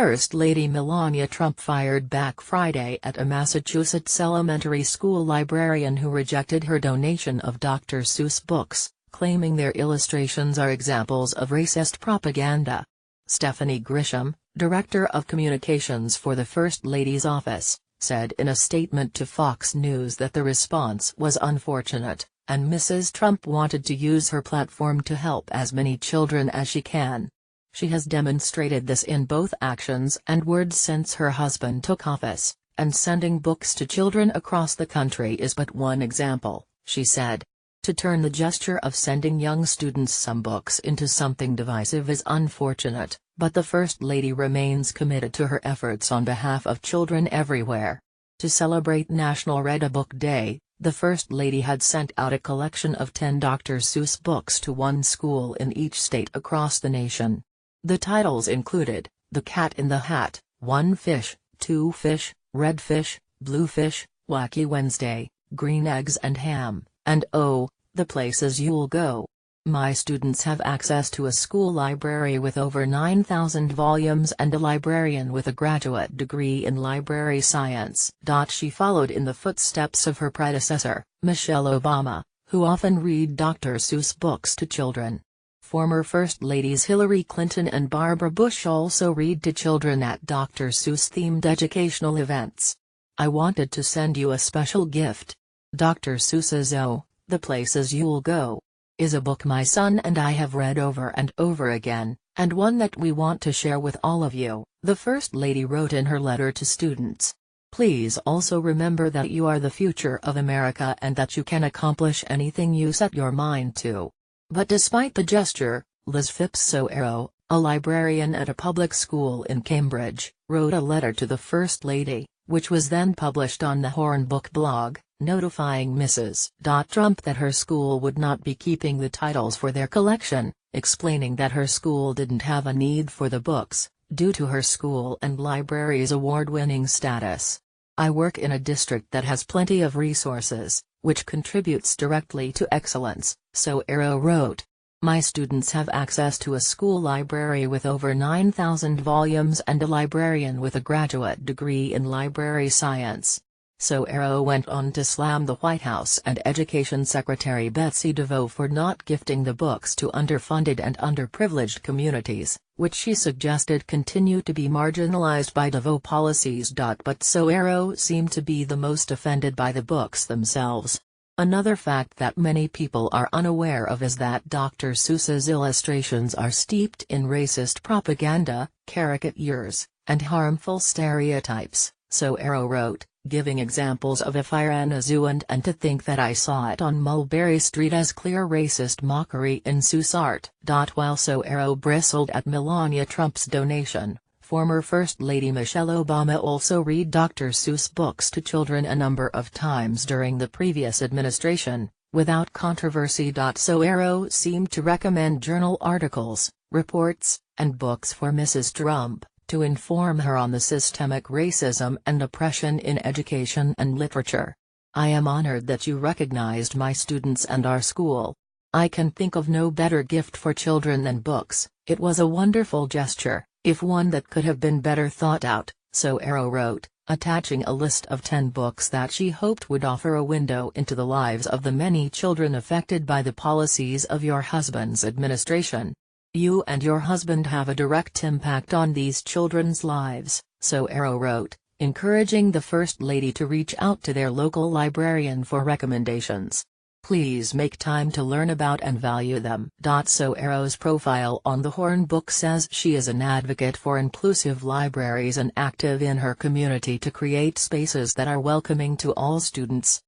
First Lady Melania Trump fired back Friday at a Massachusetts elementary school librarian who rejected her donation of Dr. Seuss books, claiming their illustrations are examples of racist propaganda. Stephanie Grisham, Director of Communications for the First Lady's office, said in a statement to Fox News that the response was unfortunate, and Mrs. Trump wanted to use her platform to help as many children as she can. She has demonstrated this in both actions and words since her husband took office, and sending books to children across the country is but one example, she said. To turn the gesture of sending young students some books into something divisive is unfortunate, but the First Lady remains committed to her efforts on behalf of children everywhere. To celebrate National Read a Book Day, the First Lady had sent out a collection of 10 Dr. Seuss books to one school in each state across the nation. The titles included, The Cat in the Hat, One Fish, Two Fish, Red Fish, Blue Fish, Wacky Wednesday, Green Eggs and Ham, and Oh, the Places You'll Go. My students have access to a school library with over 9,000 volumes and a librarian with a graduate degree in library science. She followed in the footsteps of her predecessor, Michelle Obama, who often read Dr. Seuss books to children. Former First Ladies Hillary Clinton and Barbara Bush also read to children at Dr. Seuss-themed educational events. I wanted to send you a special gift. Dr. Seuss's Oh, the Places You'll Go is a book my son and I have read over and over again, and one that we want to share with all of you, the First Lady wrote in her letter to students. Please also remember that you are the future of America and that you can accomplish anything you set your mind to. But despite the gesture, Liz Phipps-Soero, a librarian at a public school in Cambridge, wrote a letter to the First Lady, which was then published on the Hornbook blog, notifying Mrs. Trump that her school would not be keeping the titles for their collection, explaining that her school didn't have a need for the books, due to her school and library's award-winning status. I work in a district that has plenty of resources, which contributes directly to excellence, Soero wrote. My students have access to a school library with over 9,000 volumes and a librarian with a graduate degree in library science. Soero went on to slam the White House and Education Secretary Betsy DeVos for not gifting the books to underfunded and underprivileged communities, which she suggested continue to be marginalized by DeVos policies. But Soero seemed to be the most offended by the books themselves. Another fact that many people are unaware of is that Dr. Seuss's illustrations are steeped in racist propaganda, caricatures, and harmful stereotypes, Soero wrote, giving examples of If I ran a zoo and to think that I saw it on Mulberry Street as clear racist mockery in Seuss art. While Soero bristled at Melania Trump's donation, former First Lady Michelle Obama also read Dr. Seuss books to children a number of times during the previous administration, without controversy. Soero seemed to recommend journal articles, reports, and books for Mrs. Trump, to inform her on the systemic racism and oppression in education and literature. I am honored that you recognized my students and our school. I can think of no better gift for children than books. It was a wonderful gesture, if one that could have been better thought out, Soero wrote, attaching a list of 10 books that she hoped would offer a window into the lives of the many children affected by the policies of your husband's administration. You and your husband have a direct impact on these children's lives, Soero wrote, encouraging the First Lady to reach out to their local librarian for recommendations. Please make time to learn about and value them. Soero's profile on the Hornbook says she is an advocate for inclusive libraries and active in her community to create spaces that are welcoming to all students.